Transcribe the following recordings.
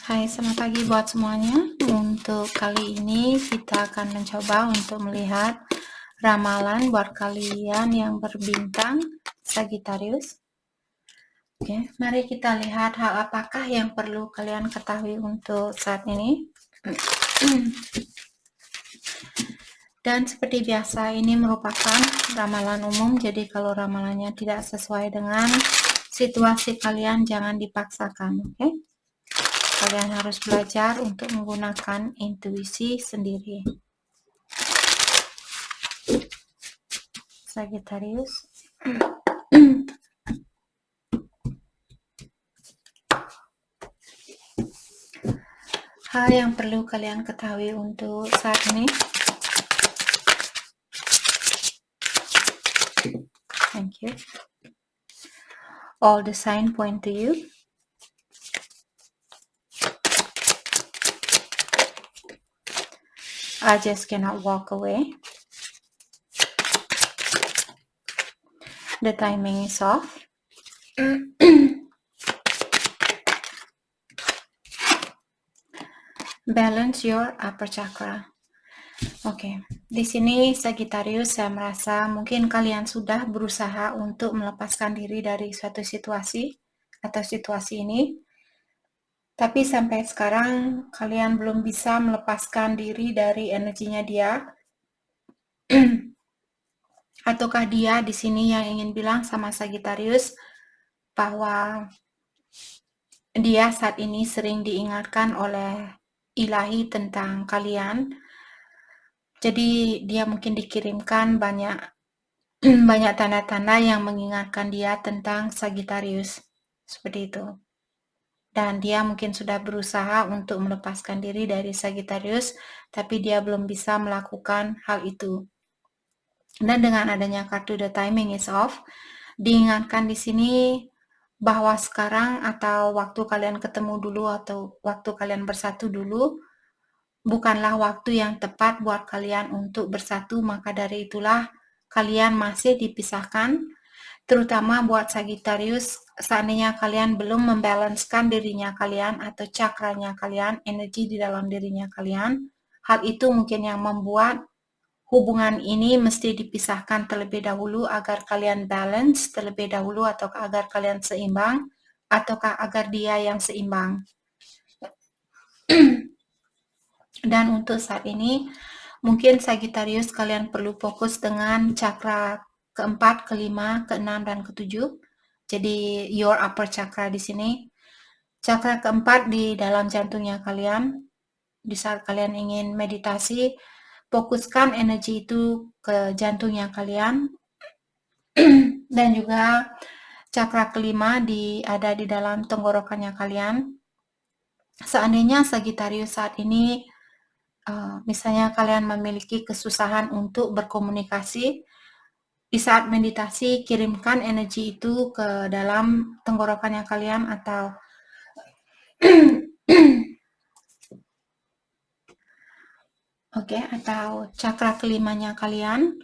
Hai, selamat pagi buat semuanya. Untuk kali ini kita akan mencoba untuk melihat ramalan buat kalian yang berbintang Sagittarius. Oke, mari kita lihat hal apakah yang perlu kalian ketahui untuk saat ini. Dan seperti biasa, ini merupakan ramalan umum, jadi kalau ramalannya tidak sesuai dengan situasi kalian, jangan dipaksakan, oke? Kalian harus belajar untuk menggunakan intuisi sendiri. Sagittarius. Hal yang perlu kalian ketahui untuk saat ini. Thank you. All the sign point to you. I just cannot walk away. The timing is off. Balance your upper chakra. Oke, di sini Sagittarius saya merasa mungkin kalian sudah berusaha untuk melepaskan diri dari suatu situasi atau situasi ini. Tapi sampai sekarang kalian belum bisa melepaskan diri dari energinya dia. Ataukah dia di sini yang ingin bilang sama Sagittarius bahwa dia saat ini sering diingatkan oleh ilahi tentang kalian. Jadi dia mungkin dikirimkan banyak tanda-tanda yang mengingatkan dia tentang Sagittarius. Seperti itu. Dan dia mungkin sudah berusaha untuk melepaskan diri dari Sagittarius, tapi dia belum bisa melakukan hal itu. Dan dengan adanya kartu The Timing is Off, diingatkan di sini bahwa sekarang atau waktu kalian ketemu dulu atau waktu kalian bersatu dulu, bukanlah waktu yang tepat buat kalian untuk bersatu, maka dari itulah kalian masih dipisahkan. Terutama buat Sagittarius, seandainya kalian belum membalancekan dirinya kalian atau cakranya kalian, energi di dalam dirinya kalian, hal itu mungkin yang membuat hubungan ini mesti dipisahkan terlebih dahulu agar kalian balance terlebih dahulu, atau agar kalian seimbang, ataukah agar dia yang seimbang. Dan untuk saat ini, mungkin Sagittarius kalian perlu fokus dengan cakra keempat, kelima, keenam, dan ketujuh. Jadi your upper chakra di sini. Cakra keempat di dalam jantungnya kalian. Di saat kalian ingin meditasi, fokuskan energi itu ke jantungnya kalian. Dan juga cakra kelima ada di dalam tenggorokannya kalian. Seandainya Sagittarius saat ini misalnya kalian memiliki kesusahan untuk berkomunikasi, di saat meditasi kirimkan energi itu ke dalam tenggorokannya kalian atau atau cakra kelimanya kalian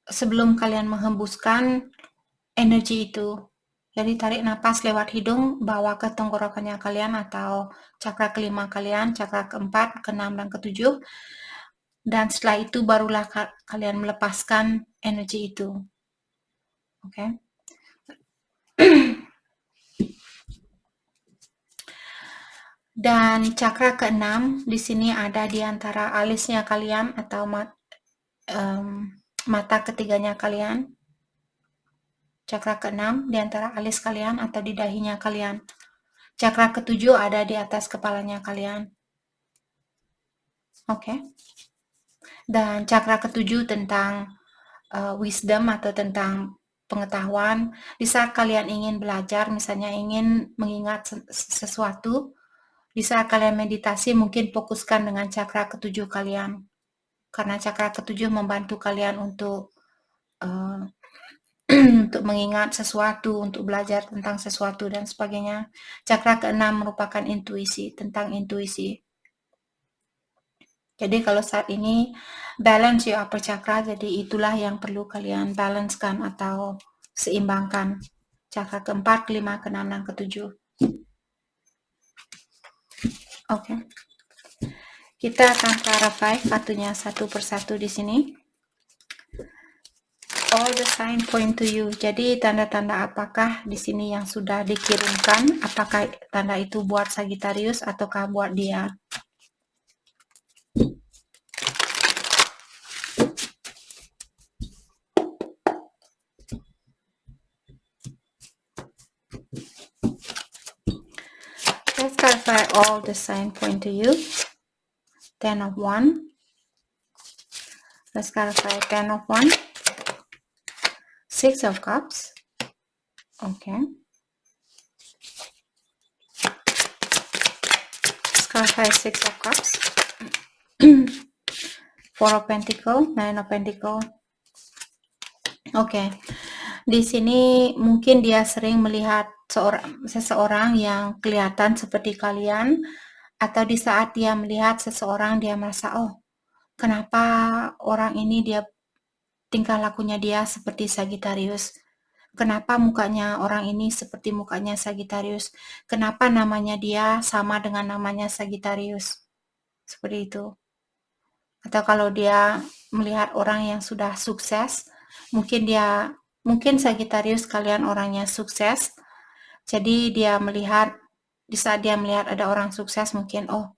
sebelum kalian menghembuskan energi itu. Jadi tarik napas lewat hidung, bawa ke tenggorokannya kalian atau cakra kelima kalian, cakra keempat, keenam, dan ketujuh. Dan setelah itu barulah kalian melepaskan energi itu. Oke. Dan cakra keenam di sini ada di antara alisnya kalian atau mata ketiganya kalian. Cakra keenam di antara alis kalian atau di dahinya kalian. Cakra ketujuh ada di atas kepalanya kalian. Oke. Dan cakra ketujuh tentang wisdom atau tentang pengetahuan. Di saat kalian ingin belajar, misalnya ingin mengingat sesuatu, di saat kalian meditasi mungkin fokuskan dengan cakra ketujuh kalian. Karena cakra ketujuh membantu kalian untuk untuk mengingat sesuatu, untuk belajar tentang sesuatu dan sebagainya. Cakra keenam merupakan intuisi, tentang intuisi. Jadi kalau saat ini balance your upper chakra, jadi itulah yang perlu kalian balancekan atau seimbangkan. Cakra keempat, kelima, keenam, dan ketujuh. Oke. Kita akan clarify kartunya satu persatu di sini. All the sign point to you. Jadi tanda-tanda apakah di sini yang sudah dikirimkan? Apakah tanda itu buat Sagittarius ataukah buat dia? Let's clarify all the sign point to you. 10 of Wands. Let's clarify 10 of Wands. 6 of Cups. Okay. Let's clarify 6 of Cups. 4 of Pentacles, 9 of Pentacles. Oke. Di sini mungkin dia sering melihat seseorang yang kelihatan seperti kalian, atau di saat dia melihat seseorang dia merasa, oh, kenapa orang ini dia tingkah lakunya dia seperti Sagittarius? Kenapa mukanya orang ini seperti mukanya Sagittarius? Kenapa namanya dia sama dengan namanya Sagittarius? Seperti itu. Atau kalau dia melihat orang yang sudah sukses, mungkin Sagittarius kalian orangnya sukses. Jadi dia melihat, di saat dia melihat ada orang sukses, mungkin, oh,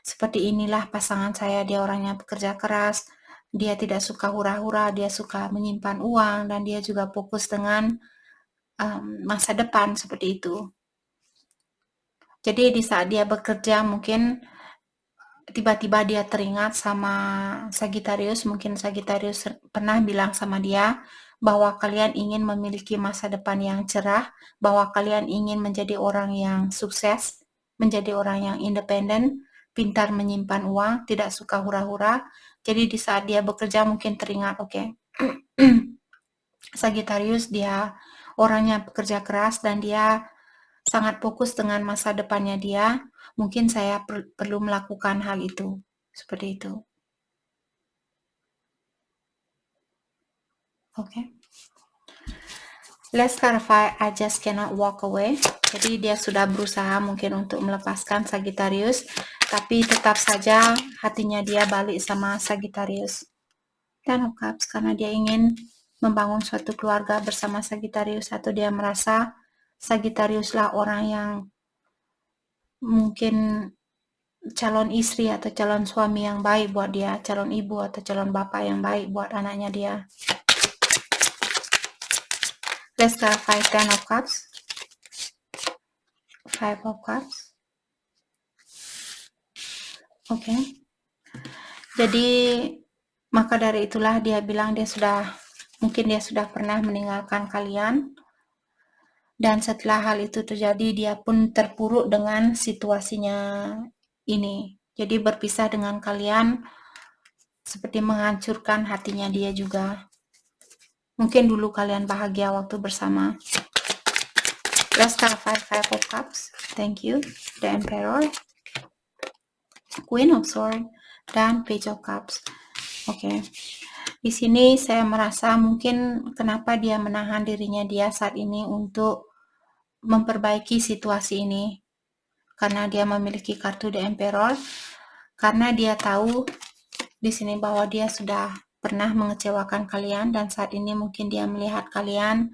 seperti inilah pasangan saya, dia orangnya bekerja keras, dia tidak suka hura-hura, dia suka menyimpan uang, dan dia juga fokus dengan masa depan, seperti itu. Jadi di saat dia bekerja, mungkin tiba-tiba dia teringat sama Sagittarius, mungkin Sagittarius pernah bilang sama dia bahwa kalian ingin memiliki masa depan yang cerah, bahwa kalian ingin menjadi orang yang sukses, menjadi orang yang independen, pintar menyimpan uang, tidak suka hura-hura. Jadi di saat dia bekerja mungkin teringat, oke, Sagittarius dia orangnya bekerja keras dan dia sangat fokus dengan masa depannya dia. Mungkin saya perlu melakukan hal itu. Seperti itu. Oke. Let's clarify, I just cannot walk away. Jadi dia sudah berusaha mungkin untuk melepaskan Sagittarius, tapi tetap saja hatinya dia balik sama Sagittarius. Ten of Cups, karena dia ingin membangun suatu keluarga bersama Sagittarius, atau dia merasa Sagittarius lah orang yang mungkin calon istri atau calon suami yang baik buat dia, calon ibu atau calon bapak yang baik buat anaknya dia. Let's clarify 10 of Cups, 5 of Cups. Oke. Jadi maka dari itulah dia bilang mungkin dia sudah pernah meninggalkan kalian, dan setelah hal itu terjadi dia pun terpuruk dengan situasinya ini. Jadi berpisah dengan kalian seperti menghancurkan hatinya dia juga. Mungkin dulu kalian bahagia waktu bersama. Let's clarify 5 of Cups. Thank you. The Emperor, Queen of Swords, dan Page of Cups. Oke. Di sini saya merasa mungkin kenapa dia menahan dirinya dia saat ini untuk memperbaiki situasi ini. Karena dia memiliki kartu The Emperor. Karena dia tahu di sini bahwa dia sudah pernah mengecewakan kalian, dan saat ini mungkin dia melihat kalian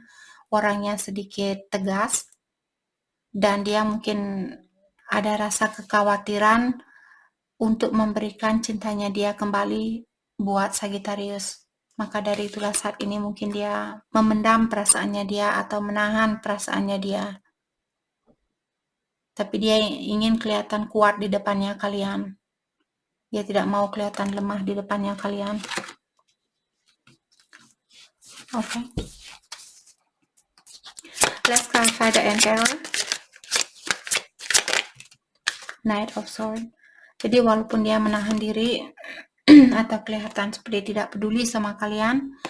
orangnya sedikit tegas, dan dia mungkin ada rasa kekhawatiran untuk memberikan cintanya dia kembali buat Sagittarius. Maka dari itulah saat ini mungkin dia memendam perasaannya dia atau menahan perasaannya dia. Tapi dia ingin kelihatan kuat di depannya kalian. Dia tidak mau kelihatan lemah di depannya kalian. Oke. Let's clarify the Emperor, Knight of Swords. Jadi walaupun dia menahan diri atau kelihatan seperti tidak peduli sama kalian,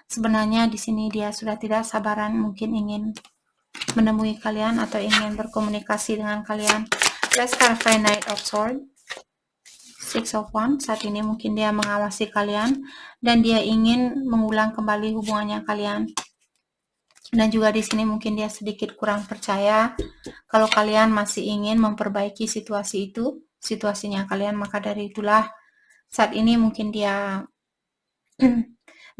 sebenarnya di sini dia sudah tidak sabaran, mungkin ingin menemui kalian atau ingin berkomunikasi dengan kalian. Let's clarify Knight of Swords, Six of Wands. Saat ini mungkin dia mengawasi kalian dan dia ingin mengulang kembali hubungannya kalian. Dan juga di sini mungkin dia sedikit kurang percaya kalau kalian masih ingin memperbaiki situasi itu. situasinya kalian. Maka dari itulah saat ini mungkin dia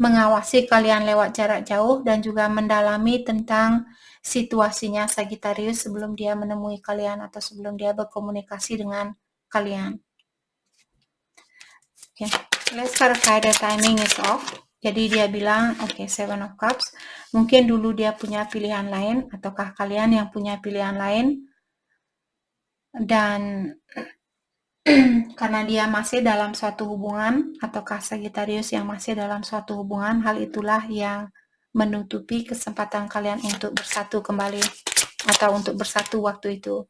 mengawasi kalian lewat jarak jauh dan juga mendalami tentang situasinya Sagittarius sebelum dia menemui kalian atau sebelum dia berkomunikasi dengan kalian. Okay. Let's clarify the timing is off. Jadi dia bilang, oke, Seven of Cups. Mungkin dulu dia punya pilihan lain, ataukah kalian yang punya pilihan lain. Dan karena dia masih dalam suatu hubungan, ataukah Sagittarius yang masih dalam suatu hubungan, hal itulah yang menutupi kesempatan kalian untuk bersatu kembali, atau untuk bersatu waktu itu.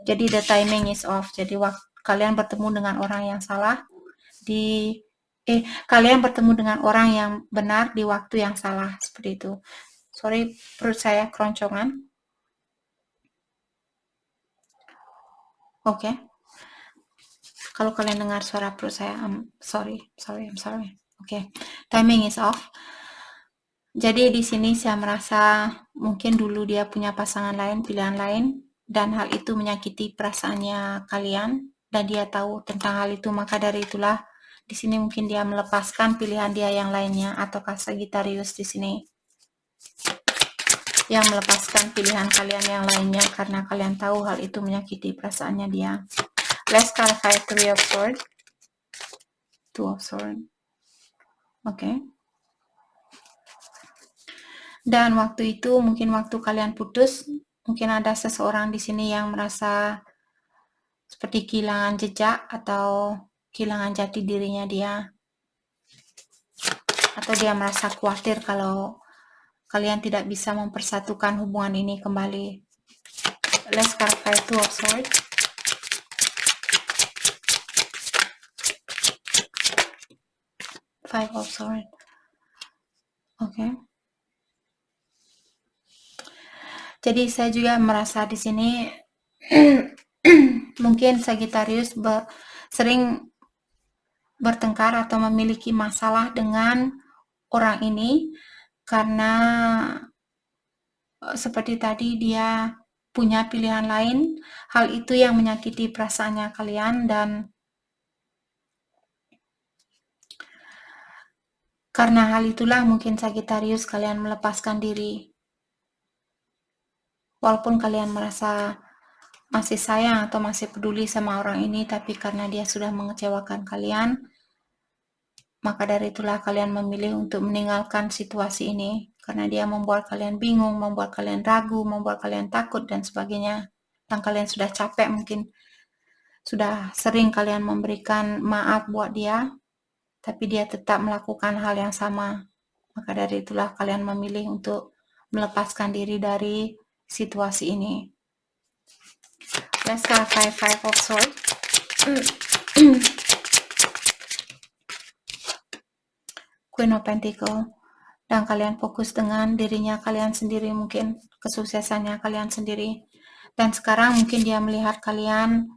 Jadi the timing is off. Jadi kalian bertemu dengan orang yang salah, kalian bertemu dengan orang yang benar di waktu yang salah, seperti itu. Sorry, perut saya keroncongan. Oke. Kalau kalian dengar suara perut saya, I'm sorry. Oke. Timing is off. Jadi di sini saya merasa mungkin dulu dia punya pasangan lain, pilihan lain, dan hal itu menyakiti perasaannya kalian, dan dia tahu tentang hal itu. Maka dari itulah di sini mungkin dia melepaskan pilihan dia yang lainnya, ataukah Sagittarius di sini yang melepaskan pilihan kalian yang lainnya karena kalian tahu hal itu menyakiti perasaannya dia. Let's clarify Three of Swords. Two of Swords. Oke. Dan waktu itu mungkin waktu kalian putus, mungkin ada seseorang di sini yang merasa seperti kehilangan jejak atau kehilangan jati dirinya dia. Atau dia merasa khawatir kalau kalian tidak bisa mempersatukan hubungan ini kembali. Let's clarify Two of Swords. Five of Swords. Oke. Jadi saya juga merasa di sini mungkin Sagittarius sering bertengkar atau memiliki masalah dengan orang ini karena seperti tadi dia punya pilihan lain. Hal itu yang menyakiti perasaannya kalian, dan karena hal itulah mungkin Sagittarius kalian melepaskan diri. Walaupun kalian merasa masih sayang atau masih peduli sama orang ini, tapi karena dia sudah mengecewakan kalian, maka dari itulah kalian memilih untuk meninggalkan situasi ini, karena dia membuat kalian bingung, membuat kalian ragu, membuat kalian takut, dan sebagainya. Dan kalian sudah capek, mungkin sudah sering kalian memberikan maaf buat dia, tapi dia tetap melakukan hal yang sama. Maka dari itulah kalian memilih untuk melepaskan diri dari situasi ini. Let's clarify Five of Swords. Queen of Pentacle. Dan kalian fokus dengan dirinya kalian sendiri, mungkin kesuksesannya kalian sendiri. Dan sekarang mungkin dia melihat kalian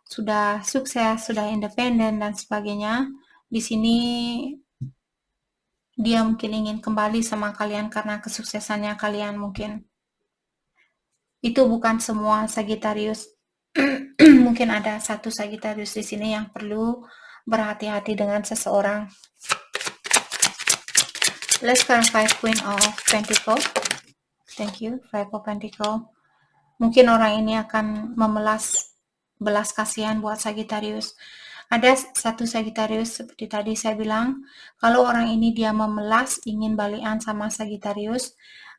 sudah sukses, sudah independen, dan sebagainya. Di sini dia mungkin ingin kembali sama kalian karena kesuksesannya kalian mungkin. Itu bukan semua Sagittarius. Mungkin ada satu Sagittarius di sini yang perlu berhati-hati dengan seseorang. Let's clarify Queen of Pentacle. Thank you, Five of Pentacle. Mungkin orang ini akan memelas belas kasihan buat Sagittarius. Ada satu Sagittarius seperti tadi saya bilang, kalau orang ini dia memelas ingin balikan sama Sagittarius,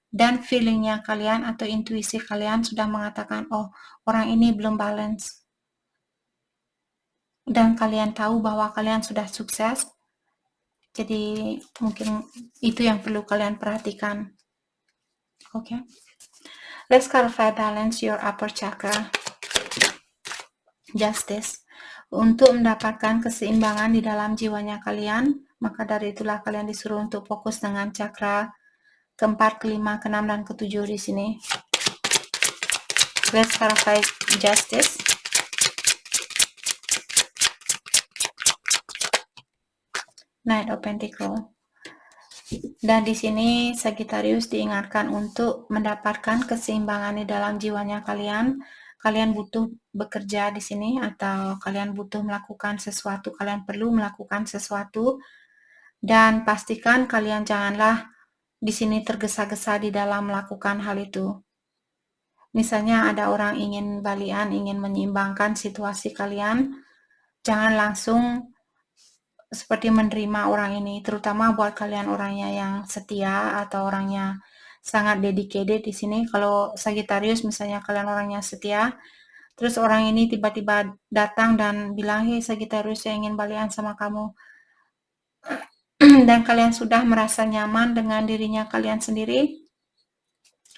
dan feelingnya kalian atau intuisi kalian sudah mengatakan, oh orang ini belum balance. Dan kalian tahu bahwa kalian sudah sukses, jadi mungkin itu yang perlu kalian perhatikan. Oke. Let's clarify balance your upper chakra. Justice. Untuk mendapatkan keseimbangan di dalam jiwanya kalian, maka dari itulah kalian disuruh untuk fokus dengan chakra keempat, kelima, keenam, dan ketujuh di sini. Let's clarify Justice. Knight of Pentacle. Dan di sini Sagittarius diingatkan untuk mendapatkan keseimbangan di dalam jiwanya kalian, kalian butuh bekerja di sini atau kalian butuh melakukan sesuatu, kalian perlu melakukan sesuatu, dan pastikan kalian janganlah di sini tergesa-gesa di dalam melakukan hal itu. Misalnya ada orang ingin balian, ingin menyeimbangkan situasi kalian, jangan langsung seperti menerima orang ini, terutama buat kalian orangnya yang setia atau orangnya sangat dedicated di sini. Kalau Sagittarius misalnya kalian orangnya setia, terus orang ini tiba-tiba datang dan bilang, "Hei Sagittarius, saya ingin balian sama kamu." Dan kalian sudah merasa nyaman dengan dirinya kalian sendiri,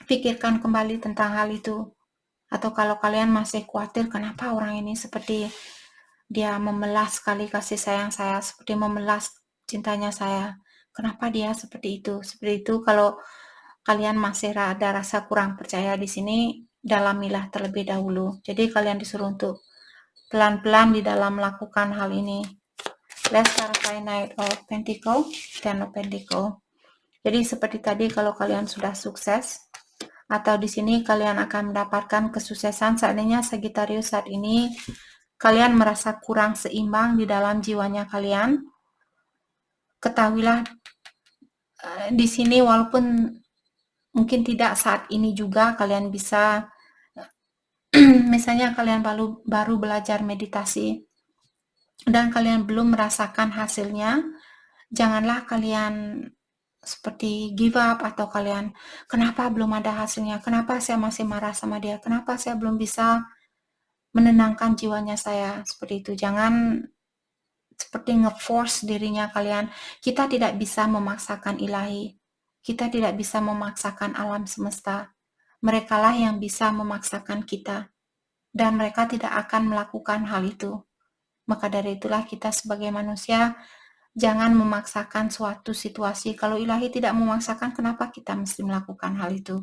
pikirkan kembali tentang hal itu. Atau kalau kalian masih khawatir kenapa orang ini seperti dia memelas sekali kasih sayang saya, seperti memelas cintanya saya. Kenapa dia seperti itu? Seperti itu kalau kalian masih ada rasa kurang percaya di sini, dalamilah terlebih dahulu. Jadi kalian disuruh untuk pelan-pelan di dalam melakukan hal ini. Let's clarify Knight of Pentacle, Ten of Pentacle. Jadi seperti tadi kalau kalian sudah sukses, atau di sini kalian akan mendapatkan kesuksesan, seandainya Sagittarius saat ini kalian merasa kurang seimbang di dalam jiwanya kalian, ketahuilah di sini walaupun mungkin tidak saat ini juga kalian bisa misalnya kalian baru belajar meditasi dan kalian belum merasakan hasilnya, janganlah kalian seperti give up atau kalian kenapa belum ada hasilnya, kenapa saya masih marah sama dia, kenapa saya belum bisa menenangkan jiwanya saya, seperti itu. Jangan seperti nge-force dirinya kalian. Kita tidak bisa memaksakan ilahi. Kita tidak bisa memaksakan alam semesta. Merekalah yang bisa memaksakan kita. Dan mereka tidak akan melakukan hal itu. Maka dari itulah kita sebagai manusia, jangan memaksakan suatu situasi. Kalau ilahi tidak memaksakan, kenapa kita mesti melakukan hal itu?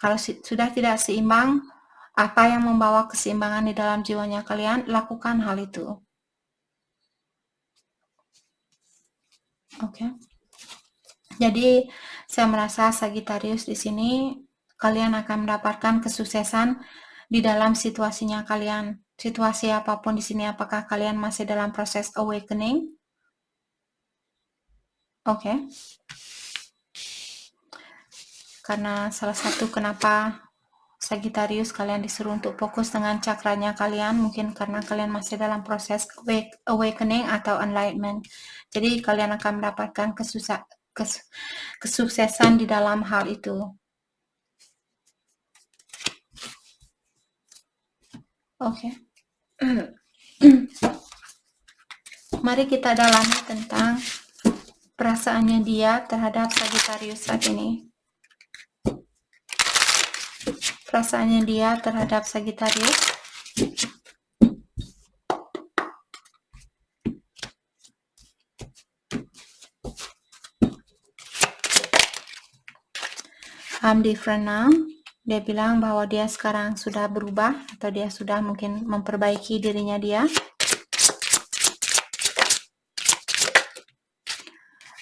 Kalau sudah tidak seimbang, apa yang membawa keseimbangan di dalam jiwanya kalian, lakukan hal itu. Oke. Jadi saya merasa Sagittarius di sini kalian akan mendapatkan kesuksesan di dalam situasinya kalian. Situasi apapun di sini, apakah kalian masih dalam proses awakening? Oke. Karena salah satu kenapa Sagittarius kalian disuruh untuk fokus dengan cakranya kalian, mungkin karena kalian masih dalam proses awakening atau enlightenment. Jadi kalian akan mendapatkan kesuksesan di dalam hal itu. Oke. Mari kita dalami tentang perasaannya dia terhadap Sagittarius saat ini. Perasaannya dia terhadap Sagittarius. I'm different now. Dia bilang bahwa dia sekarang sudah berubah atau dia sudah mungkin memperbaiki dirinya dia.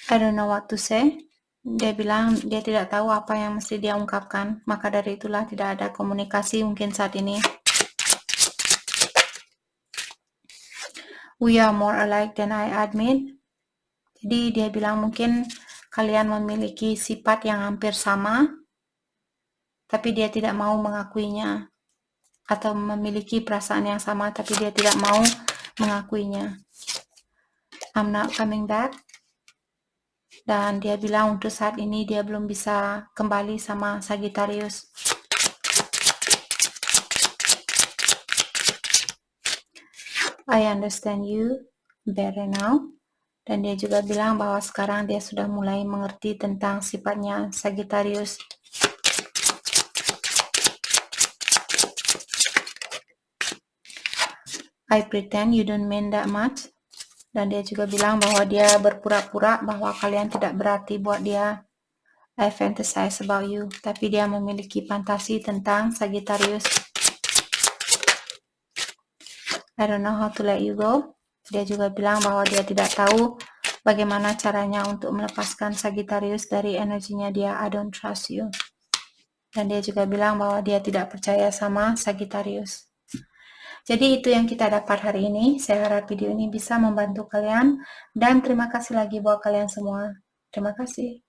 I don't know what to say. Dia bilang dia tidak tahu apa yang mesti dia ungkapkan. Maka dari itulah tidak ada komunikasi mungkin saat ini. We are more alike than I admit. Jadi dia bilang mungkin kalian memiliki sifat yang hampir sama, tapi dia tidak mau mengakuinya. Atau memiliki perasaan yang sama, tapi dia tidak mau mengakuinya. I'm not coming back. Dan dia bilang untuk saat ini dia belum bisa kembali sama Sagittarius. I understand you better now. Dan dia juga bilang bahwa sekarang dia sudah mulai mengerti tentang sifatnya Sagittarius. I pretend you don't mean that much. Dan dia juga bilang bahwa dia berpura-pura bahwa kalian tidak berarti buat dia. I fantasize about you. Tapi dia memiliki fantasi tentang Sagittarius. I don't know how to let you go. Dia juga bilang bahwa dia tidak tahu bagaimana caranya untuk melepaskan Sagittarius dari energinya dia. I don't trust you. Dan dia juga bilang bahwa dia tidak percaya sama Sagittarius. Jadi itu yang kita dapat hari ini. Saya harap video ini bisa membantu kalian. Dan terima kasih lagi buat kalian semua. Terima kasih.